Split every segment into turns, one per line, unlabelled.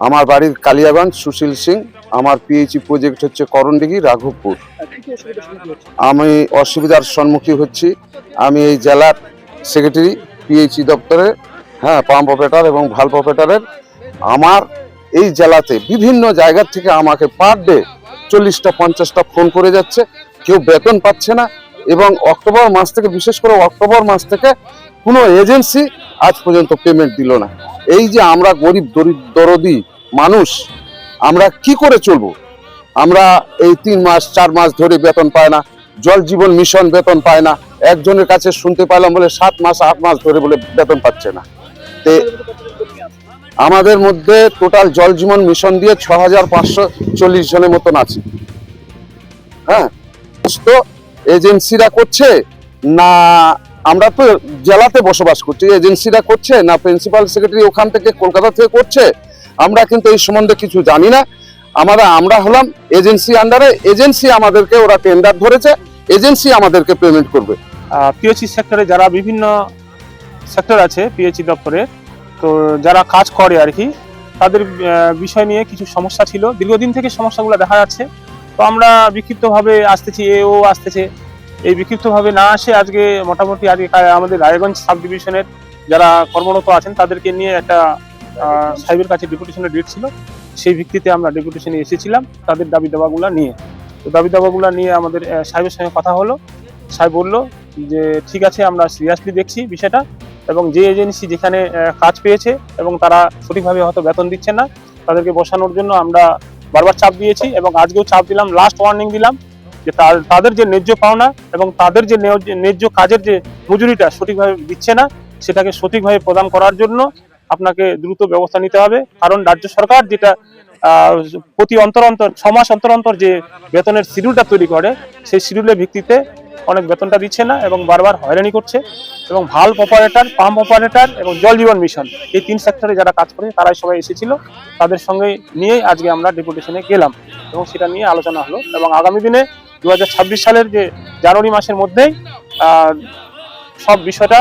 আমার বাড়ির কালিয়াগঞ্জ, সুশীল সিং। আমার পিএইচই প্রজেক্ট হচ্ছে করণডিঘি, রাঘবপুর। আমি অসুবিধার সম্মুখীন হচ্ছি। আমি এই জেলার সেক্রেটারি পিএইচই দপ্তরে, পাম্প অপারেটর এবং ভালভ অপারেটরের। আমার এই জেলাতে বিভিন্ন জায়গা থেকে আমাকে পার ডে 40টা 50টা ফোন করে যাচ্ছে, কেউ বেতন পাচ্ছে না। এবং অক্টোবর মাস থেকে, বিশেষ করে অক্টোবর মাস থেকে কোনো এজেন্সি আজ পর্যন্ত পেমেন্ট দিল না। এই যে আমরা গরিব দরদি মানুষ, আমরা কি করে চলবো? আমরা এই 3 মাস 4 মাস ধরে বেতন পায় না। জল জীবন মিশন বেতন পায় না। একজনের কাছে শুনতে পাইলাম বলে 7 মাস 8 মাস ধরে বলে বেতন পাচ্ছে না। আমাদের মধ্যে টোটাল জল জীবন মিশন দিয়ে 6540 জনের মতন আছে। তো এজেন্সিরা করছে না, আমরা তো জেলাতে বসবাস করছি, এজেন্সিরা করছে না প্রিন্সিপাল সেক্রেটারি ওখান থেকে কলকাতা থেকে করছে, আমরা কিন্তু এই সম্বন্ধে কিছু জানি না। আমরা হলাম এজেন্সি আন্ডারে, এজেন্সি আমাদেরকে, ওরা টেন্ডার ধরেছে, এজেন্সি আমাদেরকে পেমেন্ট করবে।
পিএইচই সেক্টরে যারা বিভিন্ন সেক্টর আছে পিএইচই দপ্তরে, তো যারা কাজ করে আর কি, তাদের বিষয় নিয়ে কিছু সমস্যা ছিল। দীর্ঘদিন থেকে সমস্যাগুলো দেখা যাচ্ছে। তো আমরা বিক্ষিপ্তভাবে আসতেছি, এও আসতেছে। এই বিক্ষিপ্তভাবে না আসে আজকে মোটামুটি আজকে আমাদের রায়গঞ্জ সাব ডিভিশনের যারা কর্মরত আছেন তাদেরকে নিয়ে একটা সাহেবের কাছে ডেপুটেশনের ডেট ছিল। সেই ভিত্তিতে আমরা ডেপুটেশনে এসেছিলাম তাদের দাবি দাবাগুলো নিয়ে। তো দাবি দাবাগুলো নিয়ে আমাদের সাহেবের সঙ্গে কথা হলো। সাহেব বললো যে ঠিক আছে, আমরা সিরিয়াসলি দেখছি বিষয়টা, এবং যে এজেন্সি যেখানে কাজ পেয়েছে এবং তারা সঠিকভাবে হয়তো বেতন দিচ্ছে না, তাদেরকে বসানোর জন্য আমরা বারবার চাপ দিয়েছি এবং আজকেও চাপ দিলাম, লাস্ট ওয়ার্নিং দিলাম যে তাদের যে ন্যায্য পাওনা এবং তাদের যে ন্যায্য কাজের যে মজুরিটা সঠিকভাবে দিচ্ছে না, সেটাকে সঠিকভাবে প্রদান করার জন্য আপনাকে দ্রুত ব্যবস্থা নিতে হবে। কারণ রাজ্য সরকার যেটা প্রতি অন্তর 6 মাস অন্তর যে বেতনের শিডিউলটা তৈরি করে, সেই শিডিউলের ভিত্তিতে অনেক বেতনটা দিচ্ছে না এবং বারবার হয়রানি করছে। এবং ভালভ অপারেটর, পাম্প অপারেটর এবং জল জীবন মিশন, এই 3 সেক্টরে যারা কাজ করে তারাই সবাই এসেছিল। তাদের সঙ্গে নিয়ে আজকে আমরা ডেপুটেশনে গেলাম এবং সেটা নিয়ে আলোচনা হলো। এবং আগামী দিনে 2026 সালের যে জানুয়ারি মাসের মধ্যেই সব বিষয়টা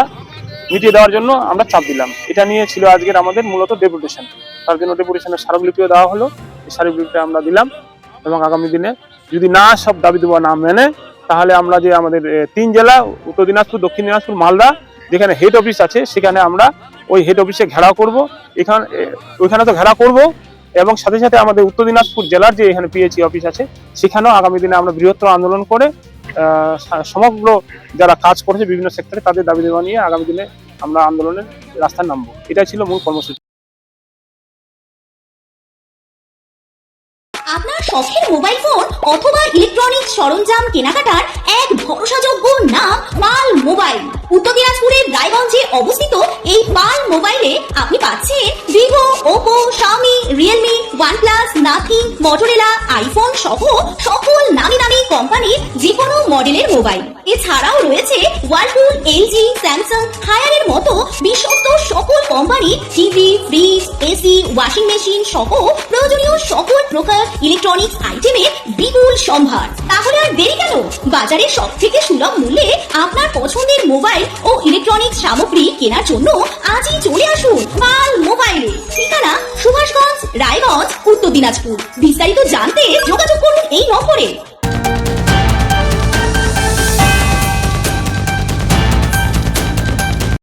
মিটিয়ে দেওয়ার জন্য আমরা চাপ দিলাম। এটা নিয়ে ছিল আজকের আমাদের মূলত ডেপুটেশন। তার জন্য ডেপুটেশনের স্মারকলিপিও দেওয়া হলো। এই স্মারকলিপিটা আমরা দিলাম এবং আগামী দিনে যদি না সব দাবি দেওয়া না মেনে, তাহলে আমরা যে আমাদের 3 জেলা, উত্তর দিনাজপুর, দক্ষিণ দিনাজপুর, মালদা, যেখানে হেড অফিস আছে, সেখানে আমরা ওই হেড অফিসে ঘেরাও করব। ওইখানে তো ঘেরাও করব এবং সাথে সাথে আমাদের উত্তর দিনাজপুর জেলার যে এখানে পিএইচই অফিস আছে, সেখানেও আগামী দিনে আমরা বৃহত্তর আন্দোলন করে সমগ্র যারা কাজ করেছে বিভিন্ন সেক্টরে তাদের দাবি দেওয়া নিয়ে আগামী দিনে আমরা আন্দোলনের রাস্তায় নামবো। এটাই ছিল মূল কর্মসূচি।
আপনার শখের মোবাইল ফোন অথবা ইলেকট্রনিক্স সরঞ্জাম কেনাকাটার এক ভরসাযোগ্য নাম পাল মোবাইল। উত্তর দিনাজপুরের রায়গঞ্জে অবস্থিত এই পাল মোবাইলে আপনি পাচ্ছেন Vivo, Oppo, Xiaomi, Realme, OnePlus, nothing, Motorola, iPhone সহ সকল নামি দামি কোম্পানির যে কোনো মডেলের মোবাইল। এছাড়াও রয়েছে ওয়ালপুল, এলজি, স্যামসাং, হায়ারের মতো বিশ্বস্ত সকল কোম্পানির TV, fridge, AC, washing machine সহ প্রয়োজনীয় সকল প্রকার ইলেকট্রনিক্স আইটেমের বিপুল সম্ভার। তাহলে আর দেরি কেন? বাজারে সবথেকে সুলভ মূল্যে আপনার পছন্দের মোবাইল ও ইলেকট্রনিক্স সামগ্রী কেনার জন্য আজই চলে আসুন পাল মোবাইলে। ঠিকানা সুভাষগঞ্জ, রায়গঞ্জ, উত্তর দিনাজপুর। বিস্তারিত জানতে যোগাযোগ করুন এই নম্বরে।